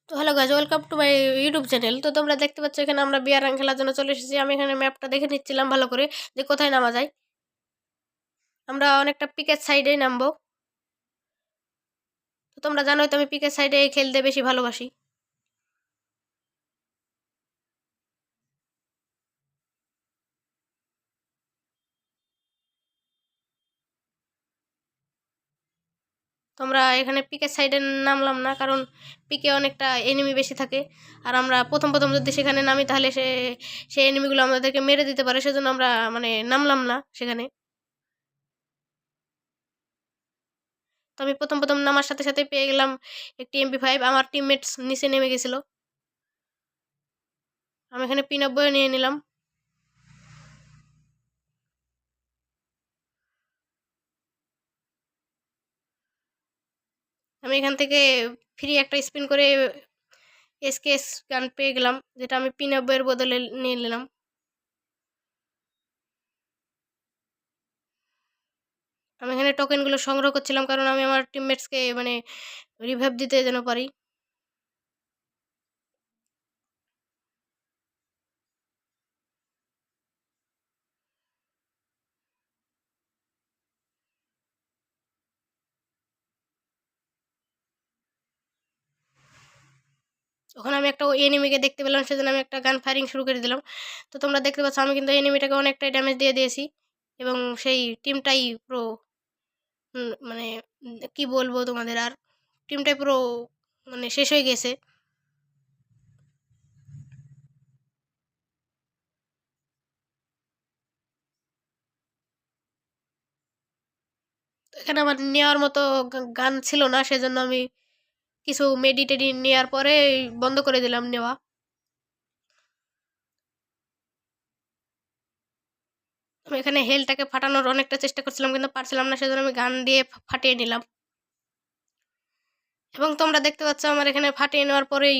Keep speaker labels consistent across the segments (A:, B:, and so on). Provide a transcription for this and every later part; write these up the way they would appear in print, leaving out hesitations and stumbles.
A: তো hello guys, welcome to my YouTube channel. তো তোমরা দেখতে পাচ্ছ এখানে আমরা বিয়ার রান খেলার জন্য চলে এসেছি। আমি এখানে ম্যাপটা দেখে নিচ্ছিলাম ভালো করে যে কোথায় নামা যায়। আমরা অনেকটা পিকের সাইডেই নামবো। তো তোমরা জানোই তো আমি পিকের সাইডে খেলতে বেশি ভালোবাসি। তোমরা এখানে পিকের সাইডে নামলাম না, কারণ পিকে অনেকটা এনিমি বেশি থাকে। আর আমরা প্রথম প্রথম যদি সেখানে নামি তাহলে সেই এনিমিগুলো আমাদেরকে মেরে দিতে পারে, সেজন্য আমরা নামলাম না সেখানে। তো আমি প্রথম প্রথম নামার সাথে সাথে পেয়ে গেলাম একটি MP5। আমার টিমমেটস নিচে নেমে গেছিলো। আমি এখানে P90 নিয়ে নিলাম। আমি এখান থেকে ফ্রি একটা স্পিন করে SKS গান পেয়ে গেলাম, যেটা আমি P90 বদলে নিয়ে নিলাম। আমি এখানে টোকেনগুলো সংগ্রহ করছিলাম, কারণ আমি আমার টিমমেটসকে রিভাইভ দিতে যেন পারি। ওখানে আমি একটা এনিমিকে দেখতে পেলাম, সেজন্য আমি একটা গান ফায়ারিং শুরু করে দিলাম। তো তোমরা দেখতে পাচ্ছ আমি কিন্তু এনিমিটাকে অনেকটাই ড্যামেজ দিয়ে দিয়েছি, এবং সেই টিমটাই পুরো কি বলবো তোমাদের, আর টিমটাই পুরো শেষ হয়ে গেছে। তো এখানে আমার নেওয়ার মতো গান ছিল না, সেজন্য আমি কিছু মেডিটেডি নেওয়ার পরে বন্ধ করে দিলাম নেওয়া। আমি এখানে হেলটাকে ফাটানোর অনেকটা চেষ্টা করছিলাম, কিন্তু পারছিলাম না, সেজন্য আমি গান দিয়ে ফাটিয়ে নিলাম। এবং তোমরা দেখতে পাচ্ছ আমার এখানে ফাটিয়ে নেওয়ার পরেই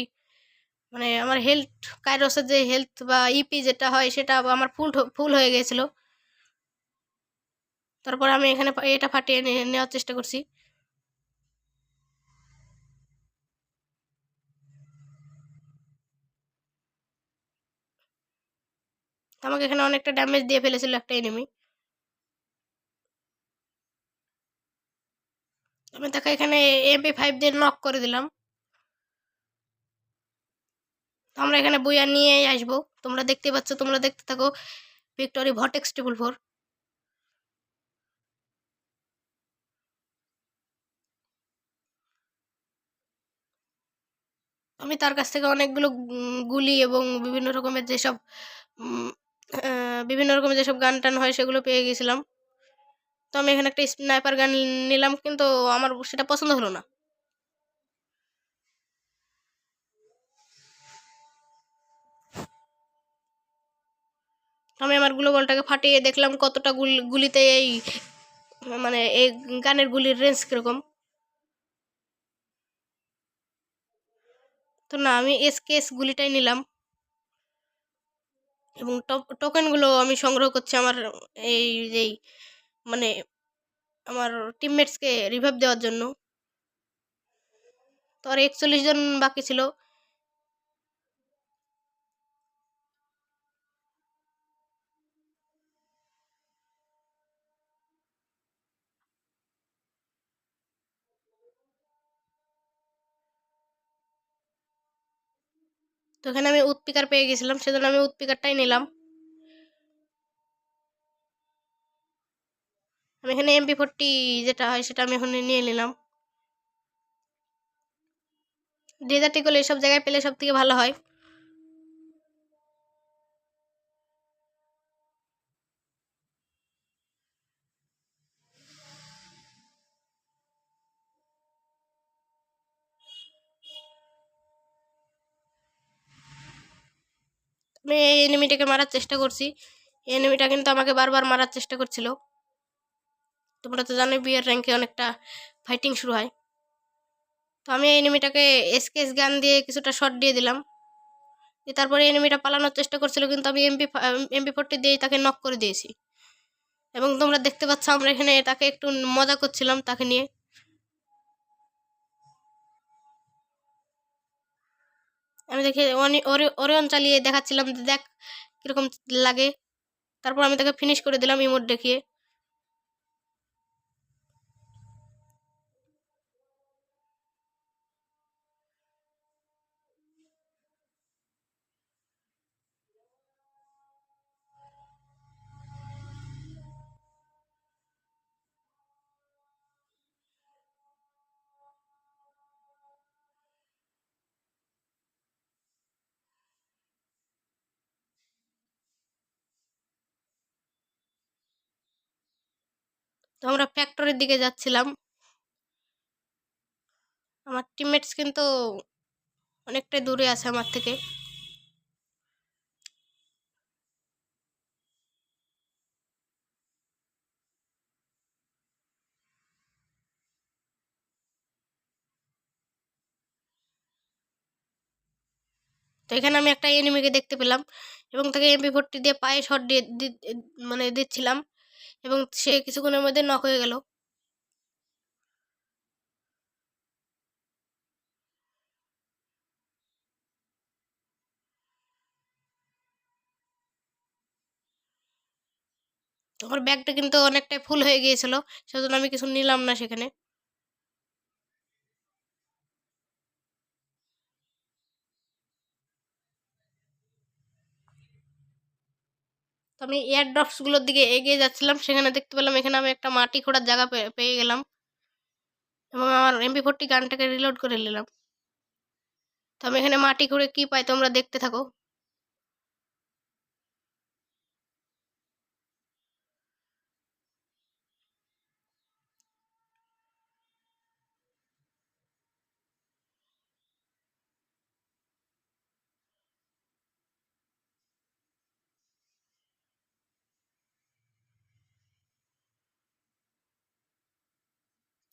A: আমার হেলথ, কাইরোসের যে হেলথ বা ইপি যেটা হয় সেটা আমার ফুল হয়ে গিয়েছিল। তারপর আমি এখানে এটা ফাটিয়ে নেওয়ার চেষ্টা করছি। আমাকে এখানে অনেকটা ড্যামেজ দিয়ে ফেলেছিল একটা এনিমি। আমি তাকে এখানে MP5 দিয়ে নক করে দিলাম। আমরা এখানে বইয়া নিয়েই আসবো। তোমরা দেখতে পাচ্ছ, তোমরা দেখতে থাকো। Victory vortex 444। আমি তার কাছ থেকে অনেকগুলো গুলি এবং উম, বিভিন্ন রকমের যেসব গান টান হয় সেগুলো পেয়ে গেছিলাম। তো আমি এখানে একটা স্নাইপার গান নিলাম, কিন্তু আমার সেটা পছন্দ হলো না। আমি আমার গ্লোবালটাকে ফাটিয়ে দেখলাম কতটা গুলিতে এই গানের গুলির রেঞ্জ কিরকম। তো না, আমি SKS গুলিটাই নিলাম, এবং টোকেনগুলো আমি সংগ্রহ করছি আমার এই যেই মানে আমার টিমমেটসকে রিভাইভ দেওয়ার জন্য। তো আর 41 জন বাকি ছিল। তো এখানে আমি উৎপিকার পেয়ে গেছিলাম, সেজন্য আমি উৎপিকারটাই নিলাম। আমি এখানে MP40 যেটা হয় সেটা আমি এখানে নিয়ে নিলাম। ডেজার্ট ইগল এইসব জায়গায় পেলে সব থেকে ভালো হয়। আমি এই এনিমিটাকে মারার চেষ্টা করছি। এনিমিটা কিন্তু আমাকে বারবার মারার চেষ্টা করছিল। তোমরা তো জানোই বিয়ের র্যাঙ্কে অনেকটা ফাইটিং শুরু হয়। তো আমি এই এনিমিটাকে SKS গান দিয়ে কিছুটা শট দিয়ে দিলাম। তারপরে এনিমিটা পালানোর চেষ্টা করছিল, কিন্তু আমি MP40 দিয়ে তাকে নক করে দিয়েছি। এবং তোমরা দেখতে পাচ্ছ আমরা এখানে তাকে একটু মজা করছিলাম তাকে নিয়ে। দেখে ওরিয়ন চালিয়ে দেখাচ্ছিলাম যে দেখ কীরকম লাগে। তারপর আমি তাকে ফিনিশ করে দিলাম ইমোট দেখিয়ে। তো আমরা ফ্যাক্টরির দিকে যাচ্ছিলাম। আমার টিমমেটস কিন্তু অনেকটাই দূরে আছে আমার থেকে। তো এখানে আমি একটা এনিমিকে দেখতে পেলাম এবং তাকে MP40 দিয়ে পায়ে শট দিয়ে মানে দিচ্ছিলাম এবং সে কিছুক্ষণের মধ্যে নক হয়ে গেল। আমার ব্যাগটা কিন্তু অনেকটাই ফুল হয়ে গিয়েছিল, সেজন্য আমি কিছু নিলাম না সেখানে। তো আমি এয়ার ড্রপসগুলোর দিকে এগিয়ে যাচ্ছিলাম, সেখানে দেখতে পেলাম এখানে আমি একটা মাটি খোঁড়ার জায়গা পেয়ে গেলাম এবং আমার MP40 গানটাকে রিলোড করে নিলাম। তো আমি এখানে মাটি খুঁড়ে কি পাই তোমরা দেখতে থাকো।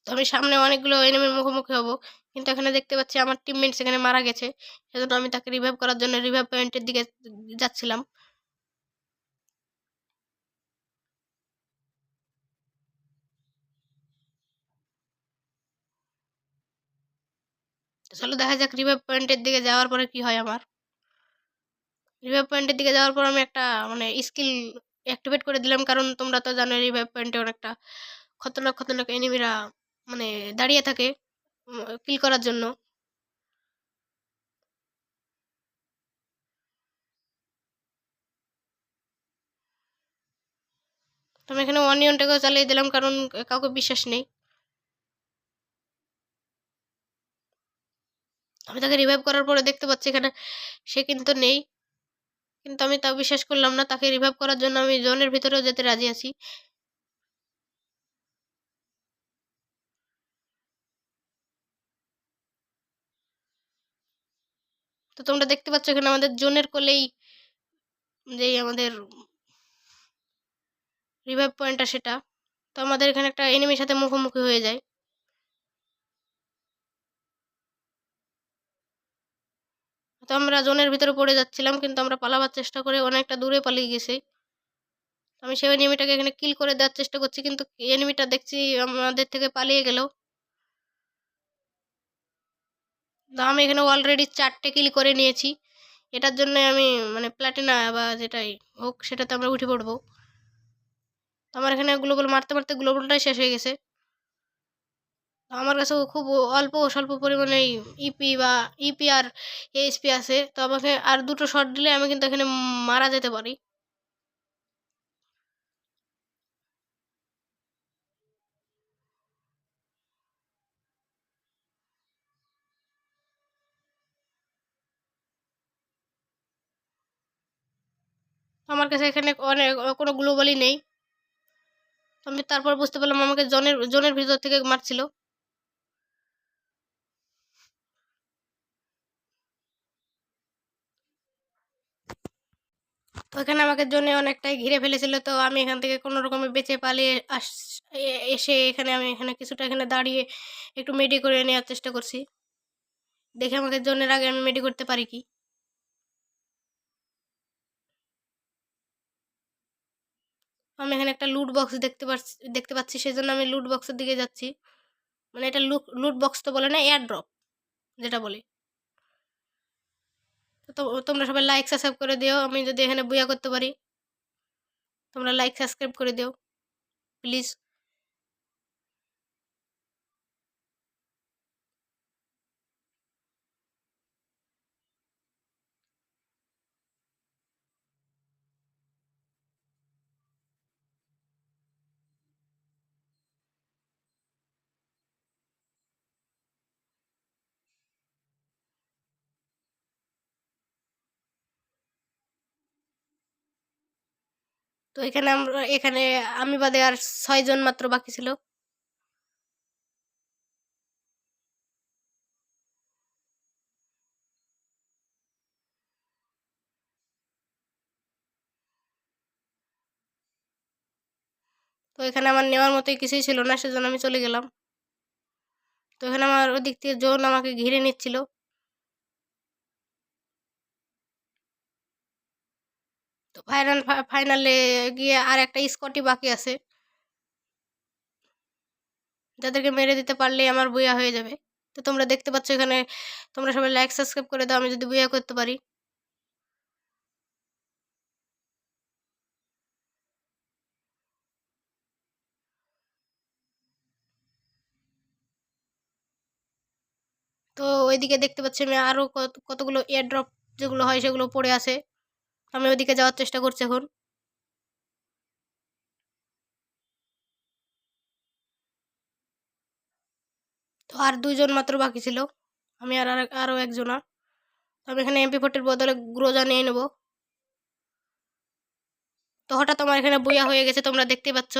A: তো আমি সামনে অনেকগুলো এনিমির মুখোমুখি হব, কিন্তু এখানে দেখতে পাচ্ছি আমার টিমমেট সেখানে মারা গেছে, সেজন্য আমি তাকে রিভাইভ করার জন্য রিভাইভ পয়েন্টের দিকে যাচ্ছিলাম। তো চলো দেখা যাক রিভাইভ পয়েন্টের দিকে যাওয়ার পরে কি হয়। আমার রিভাইভ পয়েন্টের দিকে যাওয়ার পর আমি একটা মানে স্কিল অ্যাক্টিভেট করে দিলাম, কারণ তোমরা তো জানো রিভাইভ পয়েন্টে অনেকটা খতরনাক খতরনাক এনিমিরা মানে দাঁড়িয়ে থাকে কিল করার জন্য। তো আমি এখানে অনিয়নটাকেও চালিয়ে দিলাম, কারণ কাউকে বিশ্বাস নেই। আমি তাকে রিভাইভ করার পরে দেখতে পাচ্ছি এখানে সে কিন্তু নেই, কিন্তু আমি তাও বিশ্বাস করলাম না। তাকে রিভাইভ করার জন্য আমি জোনের ভিতরেও যেতে রাজি আছি। তো তোমরা দেখতে পাচ্ছ এখানে আমাদের জোনের কোলেই যেই আমাদের রিভাইভ পয়েন্টটা সেটা। তো আমাদের এখানে একটা এনিমির সাথে মুখোমুখি হয়ে যায়। তো আমরা জোনের ভিতরে পড়ে যাচ্ছিলাম, কিন্তু আমরা পালাবার চেষ্টা করে অনেকটা দূরে পালিয়ে গেছি। আমি সেই এনিমিটাকে এখানে কিল করে দেওয়ার চেষ্টা করছি, কিন্তু এনিমিটা দেখছি আমাদের থেকে পালিয়ে গেল। তো আমি এখানে অলরেডি 4টে কিল করে নিয়েছি। এটার জন্য আমি মানে প্ল্যাটিনা বা যেটাই হোক সেটাতে আমরা উঠে পড়বো। তো আমার এখানে গ্লোবাল মারতে মারতে গ্লোবালটাই শেষ হয়ে গেছে। আমার কাছেও খুব অল্প স্বল্প পরিমাণে ইপি বা ইপি আর এএসপি আছে। তো আমাকে আর 2টো শট দিলে আমি কিন্তু এখানে মারা যেতে পারি। আমার কাছে এখানে অনেক কোনো গ্লোবালই নেই। আমি তারপর বুঝতে পারলাম আমাকে জোনের জোনের ভিতর থেকে মারছিল। তো এখানে আমাকে জোনে অনেকটাই ঘিরে ফেলেছিল। তো আমি এখান থেকে কোনো রকমে বেঁচে পালিয়ে এসে এখানে আমি এখানে কিছুটা এখানে দাঁড়িয়ে একটু মেডি করে নেওয়ার চেষ্টা করছি। দেখে আমাকে জোনের আগে আমি মেডি করতে পারি কি। আমি এখানে একটা লুট বক্স দেখতে পাচ্ছি, সেজন্য আমি লুট বক্সের দিকে যাচ্ছি। মানে এটা লুট বক্স তো বলে না, এয়ার ড্রপ যেটা বলে। তো তোমরা সবাই লাইক সাবস্ক্রাইব করে দিও, আমি যদি এখানে বুয়া করতে পারি। তোমরা লাইক সাবস্ক্রাইব করে দিও প্লিজ। তো এখানে আমি বাদে আর 6 জন মাত্র বাকি ছিল। তো এখানে আমার নেওয়ার মতোই কিছুই ছিল না, সেজন্য আমি চলে গেলাম। তো এখানে আমার ওদিক থেকে জোন আমাকে ঘিরে নিচ্ছিল। তো ফাইনালে গিয়ে আর একটা স্কটই বাকি আছে, যাদেরকে মেরে দিতে পারলেই আমার বুয়া হয়ে যাবে। তো তোমরা দেখতে পাচ্ছ এখানে, তোমরা সবাই লাইক সাবস্ক্রাইব করে দাও আমি যদি বুয়া করতে পারি। তো ওইদিকে দেখতে পাচ্ছি আমি আরও কতগুলো এয়ার ড্রপ যেগুলো হয় সেগুলো পড়ে আছে। আমি ওইদিকে যাওয়ার চেষ্টা করছি এখন। তো আর 2 জন মাত্র বাকি ছিল, আমি আরও একজনা। তো আমি এখানে MP40 বদলে গ্রোজা নিয়ে নেব। তো হঠাৎ আমার এখানে বুয়া হয়ে গেছে, তোমরা দেখতেই পাচ্ছ।